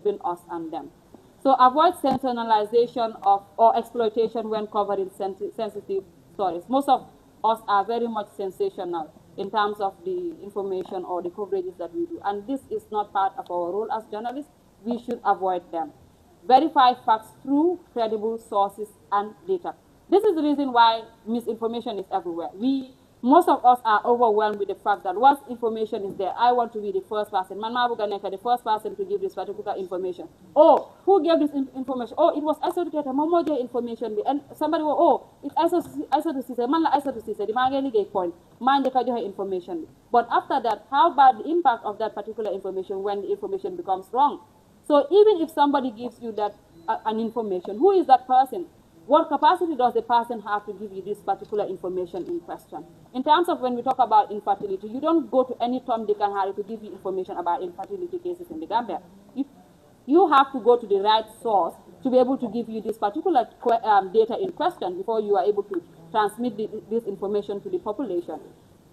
between us and them. So avoid sensationalization of or exploitation when covering sensitive stories. Most of us are very much sensational in terms of the information or the coverages that we do. And this is not part of our role as journalists. We should avoid them. Verify facts through credible sources and data. This is the reason why misinformation is everywhere. Most of us are overwhelmed with the fact that once information is there, I want to be the first person. Mama Buganeka, the first person to give this particular information. Oh, who gave this information? Oh, it was isolated. Momoja information. And somebody will, oh, it's isolated. Man isolated. The man get point. Man the information. But after that, how about the impact of that particular information when the information becomes wrong? So even if somebody gives you that an information, who is that person? What capacity does the person have to give you this particular information in question? In terms of when we talk about infertility, you don't go to any Tom, Dick, and Harry to give you information about infertility cases in the Gambia. You have to go to the right source to be able to give you this particular data in question before you are able to transmit this information to the population.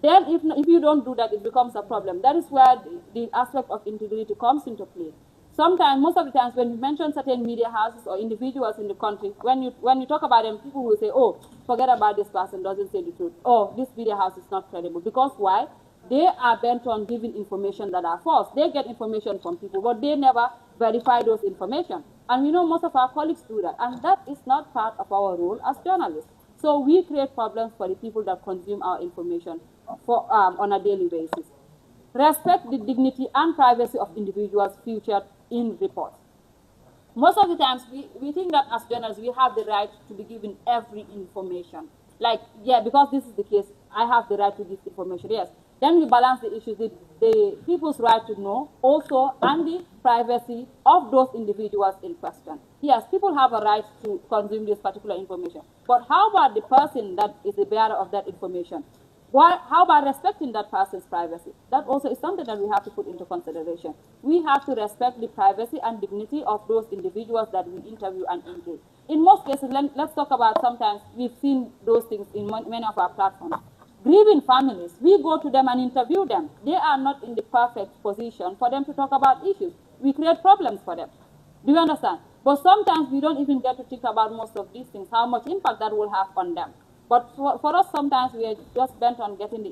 Then if you don't do that, it becomes a problem. That is where the aspect of integrity comes into play. Sometimes, most of the times, when you mention certain media houses or individuals in the country, when you talk about them, people will say, oh, forget about this person, doesn't say the truth. Oh, this media house is not credible. Because why? They are bent on giving information that are false. They get information from people, but they never verify those information. And we know most of our colleagues do that. And that is not part of our role as journalists. So we create problems for the people that consume our information on a daily basis. Respect the dignity and privacy of individuals featured in reports. Most of the times, we think that as journalists, we have the right to be given every information. Like, yeah, because this is the case, I have the right to give information, yes. Then we balance the issues, the people's right to know also, and the privacy of those individuals in question. Yes, people have a right to consume this particular information. But how about the person that is the bearer of that information? How about respecting that person's privacy? That also is something that we have to put into consideration. We have to respect the privacy and dignity of those individuals that we interview and engage. In most cases, let's talk about sometimes we've seen those things in many of our platforms. Grieving families, we go to them and interview them. They are not in the perfect position for them to talk about issues. We create problems for them. Do you understand? But sometimes we don't even get to think about most of these things, how much impact that will have on them. But for us, sometimes we are just bent on getting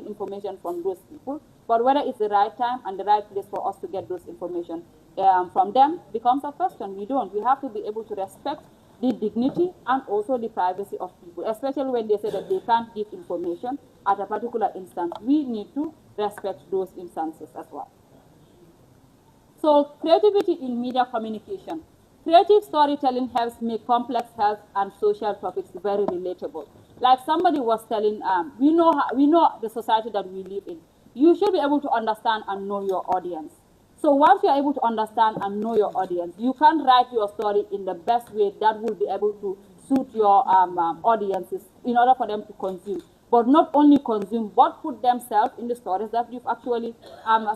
information from those people. But whether it's the right time and the right place for us to get those information from them becomes a question. We don't. We have to be able to respect the dignity and also the privacy of people, especially when they say that they can't give information at a particular instance. We need to respect those instances as well. So creativity in media communication. Creative storytelling helps make complex health and social topics very relatable. Like somebody was telling, we know the society that we live in. You should be able to understand and know your audience. So once you are able to understand and know your audience, you can write your story in the best way that will be able to suit your audiences in order for them to consume. But not only consume, but put themselves in the stories that you've actually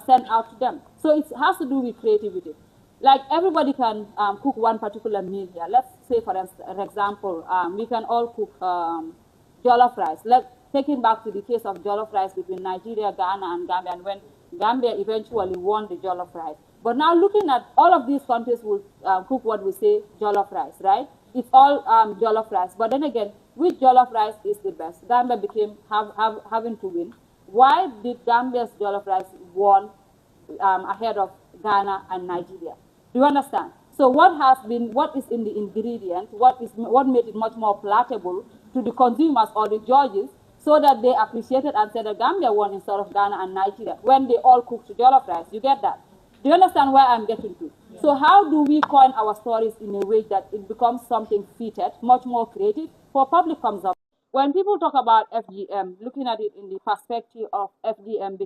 sent out to them. So it has to do with creativity. Like everybody can cook one particular meal here. Let's say, for example, we can all cook jollof rice. Taking back to the case of jollof rice between Nigeria, Ghana, and Gambia, and when Gambia eventually won the jollof rice. But now looking at all of these countries will cook what we say jollof rice, right? It's all jollof rice. But then again, which jollof rice is the best? Gambia became having to win. Why did Gambia's jollof rice won ahead of Ghana and Nigeria? Do you understand? So what is in the ingredient, what made it much more palatable to the consumers or the judges so that they appreciated and said that Gambia won instead of Ghana and Nigeria when they all cooked jollof rice? You get that? Do you understand where I'm getting to? Yeah. So how do we coin our stories in a way that it becomes something fitted, much more creative for public consumption? When people talk about FGM, looking at it in the perspective of FGM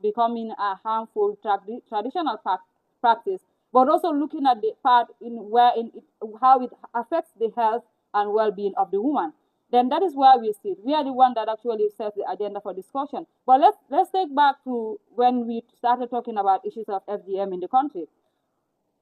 becoming a harmful traditional practice, but also looking at the part how it affects the health and well-being of the woman, then that is where we sit. We are the one that actually sets the agenda for discussion. But let's take back to when we started talking about issues of FGM in the country.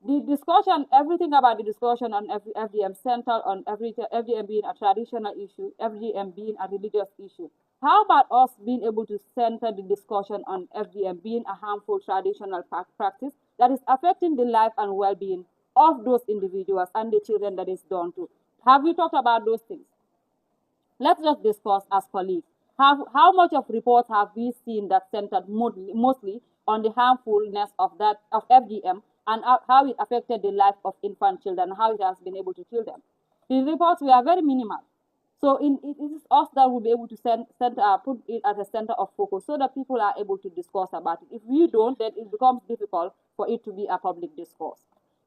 The discussion, everything about the discussion on FGM centered on FGM being a traditional issue, FGM being a religious issue. How about us being able to center the discussion on FGM being a harmful traditional practice that is affecting the life and well-being of those individuals and the children that is done to. Have we talked about those things? Let's just discuss as colleagues. How much of reports have we seen that centered mostly on the harmfulness of FGM and how it affected the life of infant children and how it has been able to kill them? The reports were very minimal. So it is us that will be able to put it at the center of focus so that people are able to discuss about it. If we don't, then it becomes difficult for it to be a public discourse.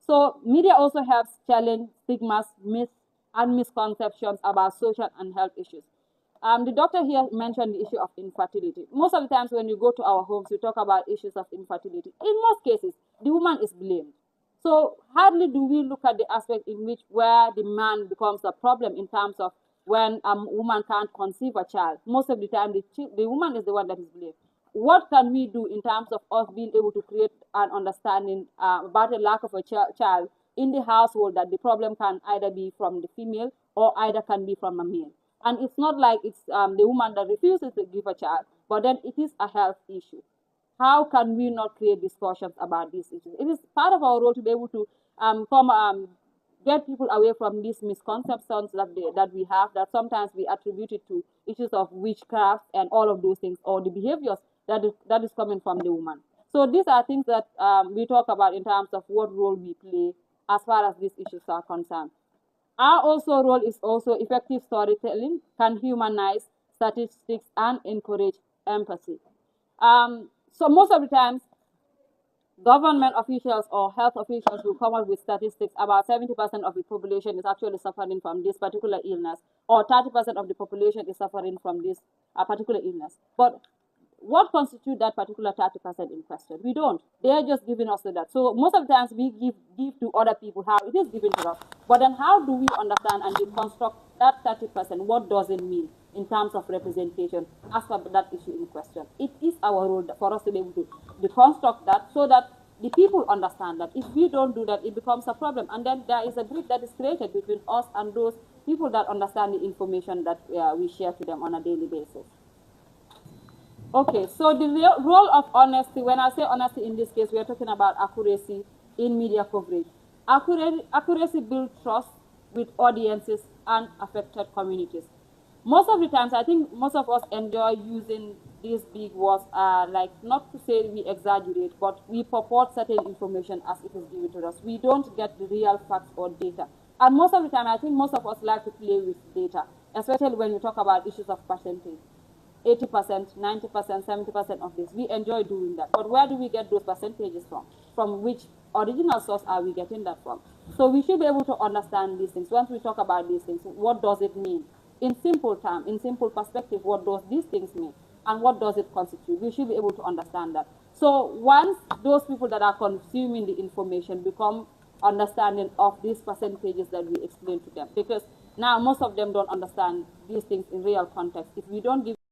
So media also helps challenge stigmas, myths, and misconceptions about social and health issues. The doctor here mentioned the issue of infertility. Most of the times when you go to our homes, we talk about issues of infertility. In most cases, the woman is blamed. So hardly do we look at the aspect in which where the man becomes a problem in terms of when a woman can't conceive a child. Most of the time, the woman is the one that is blamed. What can we do in terms of us being able to create an understanding about the lack of a child in the household, that the problem can either be from the female or either can be from a male? And it's not like it's the woman that refuses to give a child, but then it is a health issue. How can we not create discussions about these issues? It is part of our role to be able to get people away from these misconceptions that we have, that sometimes we attribute it to issues of witchcraft and all of those things, or the behaviors that is coming from the woman. So these are things that we talk about in terms of what role we play as far as these issues are concerned. Our also role is also effective storytelling can humanize statistics and encourage empathy. So most of the times, government officials or health officials will come up with statistics about 70% of the population is actually suffering from this particular illness, or 30% of the population is suffering from this particular illness. But what constitutes that particular 30% in question? We don't. They are just giving us that. So most of the times we give to other people how it is given to us. But then how do we understand and deconstruct that 30%? What does it mean in terms of representation as for that issue in question? It is our role for us to be able to deconstruct that so that the people understand that. If we don't do that, it becomes a problem. And then there is a bridge that is created between us and those people that understand the information that we share to them on a daily basis. Okay, so the role of honesty, when I say honesty in this case, we are talking about accuracy in media coverage. Accuracy builds trust with audiences and affected communities. Most of the times, I think most of us enjoy using these big words, like not to say we exaggerate, but we purport certain information as it is given to us. We don't get the real facts or data. And most of the time, I think most of us like to play with data, especially when we talk about issues of percentage. 80%, 90%, 70% of this. We enjoy doing that. But where do we get those percentages from? From which original source are we getting that from? So we should be able to understand these things. Once we talk about these things, what does it mean? In simple terms, in simple perspective, what does these things mean? And what does it constitute? We should be able to understand that. So once those people that are consuming the information become understanding of these percentages that we explain to them, because now most of them don't understand these things in real context. If we don't give